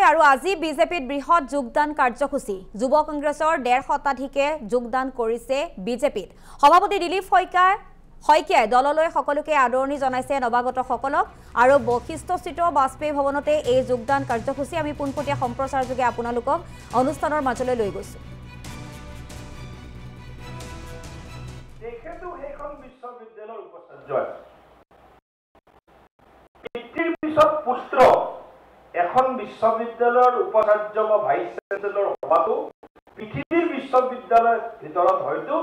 আৰু আজি বিজেপিত বৃহৎ যোগদান কাৰ্যসূচী যুৱ কংগ্ৰেছৰ 1.5 শতাধিকে যোগদান কৰিছে বিজেপিত সভাপতি দিলীপ শইকীয়াই দললৈ সকলোকে আদৰণি জনাইছে নৱাগত সকলক আৰু বৈশিষ্ট্যস্থিত বাজপেয়ী ভৱনতে এই যোগদান কাৰ্যসূচী আমি পুনপটীয়া সম্প্ৰচাৰ যোগে আপোনালোকক অনুষ্ঠানৰ মাজলৈ লৈ গৈছো দেখেতো হেখন বিশ্ববিদ্যালয়ৰ উপাচাৰ্য পিতৃৰ পিছত পুত্ৰ এখন বিশ্ববিদ্যালয়ৰ উপাচাৰ্য বা ভাইচ চেঞ্চেলৰ হবাটো পৃথিৱীৰ বিশ্ববিদ্যালয়ৰ ভিতৰত হয়তো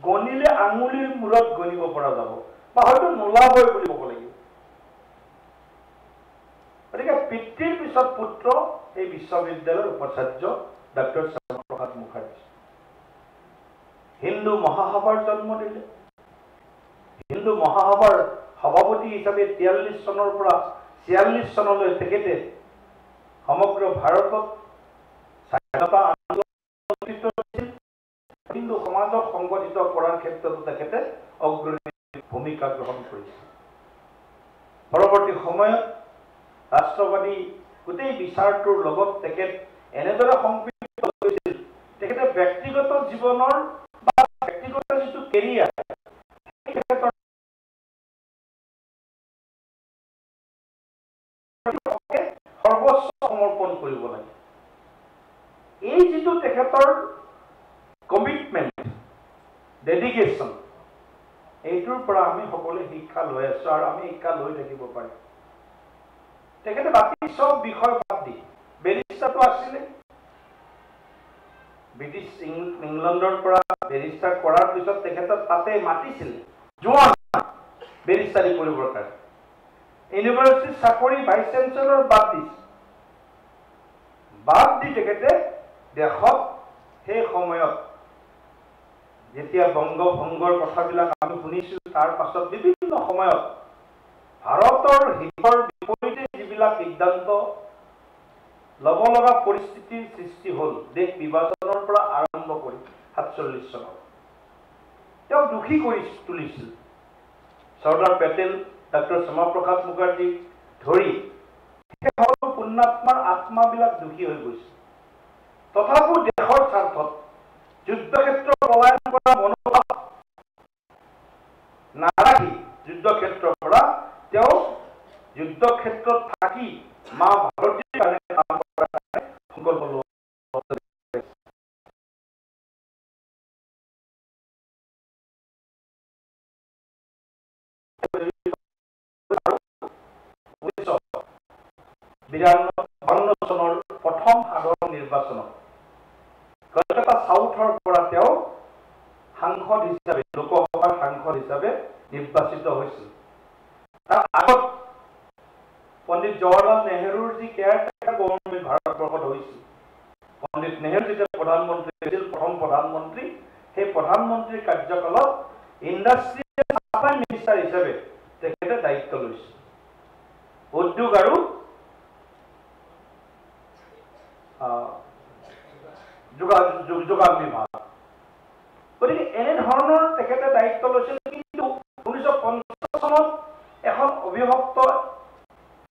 গণিলে আঙুলিৰ মূৰত গণিব পৰা যাব বা হয়তো নোলাবই বুলি ক'ব লাগিব গতিকে পিতৃৰ পিছত পুত্ৰ এই বিশ্ববিদ্যালয়ৰ উপাচাৰ্য ডক্টৰ শ্যামাপ্ৰসাদ মুখাৰ্জী হিন্দু মহাসভাৰ জন্ম দিলে হিন্দু মহাসভাৰ সভাপতি হিচাপে 43 চনৰ পৰা 46 চনলৈ তেখেতে সমগ্ৰ ভাৰতত স্বাধীনতা আন্দোলন হিন্দু সমাজক সংগঠিত কৰাৰ ক্ষেত্ৰত তেখেতে অগ্ৰণী ভূমিকা গ্ৰহণ কৰিছিল পৰৱৰ্তী সময়ত ৰাষ্ট্ৰবাদী গোটেই বিচাৰটোৰ লগত তেখেত এনেদৰে সম্পৃক্ত হৈছিল তেখেতে ব্যক্তিগত জীৱনৰ বা ব্যক্তিগত যিটো কেৰিয়াৰ সৰ্বোচ্চ সমৰ্পণ কৰিব লাগে এই যিটো তেখেতৰ কমিটমেণ্ট ডেডিকেশ্যন এইটোৰ পৰা আমি সকলোৱে শিক্ষা লৈ আছো আৰু আমি শিক্ষা লৈ থাকিব পাৰিম তেখেতে বাকী সব বিষয় বাদ দি বেৰিষ্টাৰটো আছিলে ব্ৰিটিছ ইংলেণ্ডৰ পৰা বেৰিষ্টাৰ কৰাৰ পিছত তেখেতক তাতে মাতিছিল জোৱান বেৰিষ্টাৰী কৰিবৰ কাৰণে ইউনিভাৰ্চিটিৰ চাকৰি ভাইচ চেঞ্চেলৰ বাদ দি তেখেতে দেশত সেই সময়ত যেতিয়া বংগভংগৰ কথাবিলাক আমি শুনিছো তাৰ পাছত বিভিন্ন সময়ত ভাৰতৰ হিতৰ বিপৰীতে যিবিলাক সিদ্ধান্ত ল'ব লগা পৰিস্থিতিৰ সৃষ্টি হ'ল দেশ বিভাজনৰ পৰা আৰম্ভ কৰি 47 চনত তেওঁ দুখী কৰি তুলিছিল চৰ্দাৰ পেটেল ডক্টৰ শ্যামাপ্ৰসাদ মুখাৰ্জী ধৰি সকলো পুণ্যাত্মাৰ আত্মাবিলাক দুখী হৈ গৈছে তথাপিও দেশৰ স্বাৰ্থত যুদ্ধক্ষেত্ৰ পলায়ন কৰা মনোভাৱ নাৰাখি যুদ্ধক্ষেত্ৰৰ পৰা তেওঁ যুদ্ধক্ষেত্ৰত থাকি মা ভাৰতীৰ কাৰণে কাম কৰাৰ কাৰণে সংকল্প লোৱা চনৰ প্ৰথম সাধাৰণ নিৰ্বাচনত কলকাতা সাউথৰ পৰা তেওঁ সাংসদ হিচাপে লোকসভাৰ সাংসদ হিচাপে নিৰ্বাচিত হৈছিল তাৰ আগত পণ্ডিত জৱাহৰলাল নেহৰুৰ যি কেয়াৰটেকাৰ গভৰ্ণমেণ্ট ভাৰতবৰ্ষত হৈছিল পণ্ডিত নেহৰু যেতিয়া প্ৰধানমন্ত্ৰী হৈছিল প্ৰথম প্ৰধানমন্ত্ৰী সেই প্ৰধানমন্ত্ৰীৰ কাৰ্যকালত ইণ্ডাষ্ট্ৰিয়েল ছাপ্লাই মিনিষ্টাৰ হিচাপে তেখেতে দায়িত্ব লৈছিল উদ্যোগ আৰু যোগান বিভাগ গতিকে এনেধৰণৰ তেখেতে দায়িত্ব লৈছিল কিন্তু 1950 চনত এখন অবিভক্ত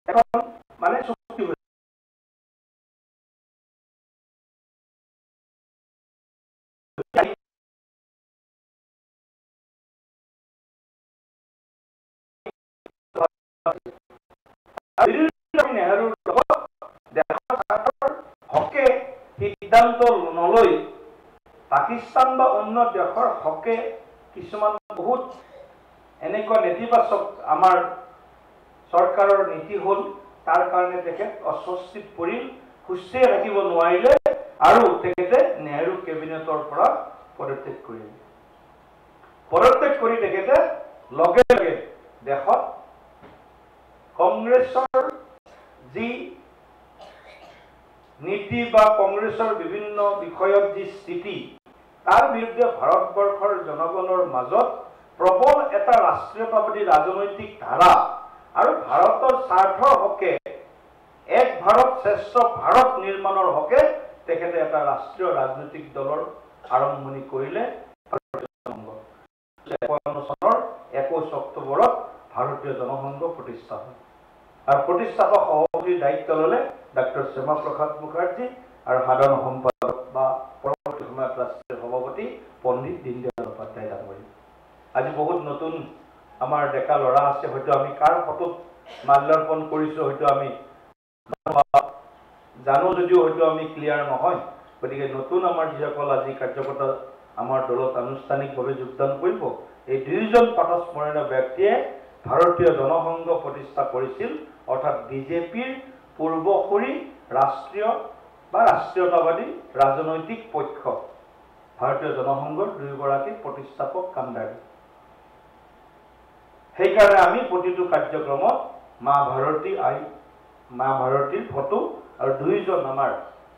এখন মানে চুক্তি হৈছিল নেহৰুৰ লগত দেশৰ স্বাৰ্থৰ হকে সিদ্ধান্ত নলৈ পাকিস্তান বা অন্য দেশৰ হকে কিছুমান বহুত এনেকুৱা নেতিবাচক আমাৰ চৰকাৰৰ নীতি হ'ল তাৰ কাৰণে তেখেত অস্বস্তিত পৰি সুস্থিৰে থাকিব নোৱাৰিলে আৰু তেখেতে নেহৰু কেবিনেটৰ পৰা পদত্যাগ কৰি তেখেতে লগে লগে দেশত কংগ্ৰেছৰ যি নীতি বা কংগ্ৰেছৰ বিভিন্ন বিষয়ত যি স্থিতি তাৰ বিৰুদ্ধে ভাৰতবৰ্ষৰ জনগণৰ মাজত প্ৰবল এটা ৰাষ্ট্ৰীয়তাবাদী ৰাজনৈতিক ধাৰা আৰু ভাৰতৰ স্বাৰ্থৰ হকে এক ভাৰত শ্ৰেষ্ঠ ভাৰত নিৰ্মাণৰ হকে তেখেতে এটা ৰাষ্ট্ৰীয় ৰাজনৈতিক দলৰ আৰম্ভণি কৰিলে 1951 চনৰ 21 অক্টোবৰত ভাৰতীয় জনসংঘ প্ৰতিষ্ঠা হয় আৰু প্ৰতিষ্ঠাপক সভাপতিৰ দায়িত্ব ল'লে ডক্টৰ শ্যামাপ্ৰসাদ মুখাৰ্জী আৰু সাধাৰণ সম্পাদক বা পৰৱৰ্তী সময়ত ৰাষ্ট্ৰীয় সভাপতি পণ্ডিত দীনদয়াল উপাধ্যায় ডাঙৰীয়া। আজি বহুত নতুন আমাৰ ডেকা ল'ৰা আছে, হয়তো আমি কাৰ ফটোত মাল্যাৰ্পণ কৰিছোঁ হয়তো আমি জানো যদিও হয়তো আমি ক্লিয়াৰ নহয়। গতিকে নতুন আমাৰ যিসকল আজি কাৰ্যকৰ্তা আমাৰ দলত আনুষ্ঠানিকভাৱে যোগদান কৰিব, এই দুয়োজন প্ৰাতঃস্মৰণীয় ব্যক্তিয়ে ভাৰতীয় জনসংঘ প্ৰতিষ্ঠা কৰিছিল, অৰ্থাৎ বিজেপিৰ পূৰ্বসূৰী ৰাষ্ট্ৰীয় বা ৰাষ্ট্ৰীয়তাবাদী ৰাজনৈতিক পক্ষ ভাৰতীয় জনসংঘৰ দুয়োগৰাকী প্ৰতিষ্ঠাপক কাণ্ডাৰী। সেইকাৰণে আমি প্ৰতিটো কাৰ্যক্ৰমত মা ভাৰতীৰ ফটো আৰু দুয়োজন আমাৰ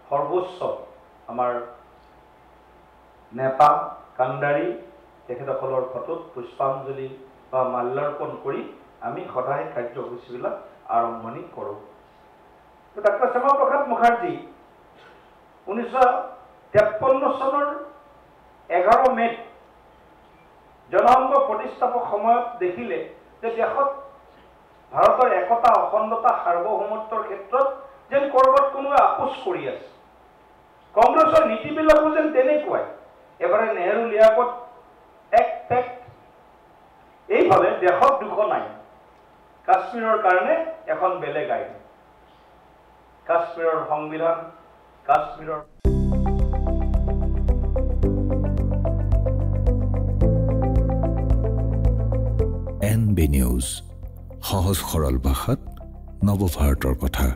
সৰ্বোচ্চ আমাৰ নেতা কাণ্ডাৰী তেখেতসকলৰ ফটোত পুষ্পাঞ্জলি বা মাল্যাৰ্পণ কৰি আমি সদায় কাৰ্যসূচীবিলাক আৰম্ভণি কৰোঁ। ডক্টৰ শ্যামাপ্ৰসাদ মুখাৰ্জী 1953 চনৰ 11 মে'ত জনসংঘ প্ৰতিষ্ঠাপক সময়ত দেখিলে যে দেশত ভাৰতৰ একতা অখণ্ডতা সাৰ্বভৌমত্বৰ ক্ষেত্ৰত যেন ক'ৰবাত কোনোৱে আপোচ কৰি আছে। কংগ্ৰেছৰ নীতিবিলাকো যেন তেনেকুৱাই, এবাৰে নেহৰু লিয়াকত এক পেক্ট, এইফালে দেশত দুখন আইন, কাশ্মীৰৰ কাৰণে এখন বেলেগ আইন, কাশ্মীৰৰ সংবিধান, কাশ্মীৰৰ NB নিউজ, সহজ সৰল ভাষাত নৱভাৰতৰ কথা।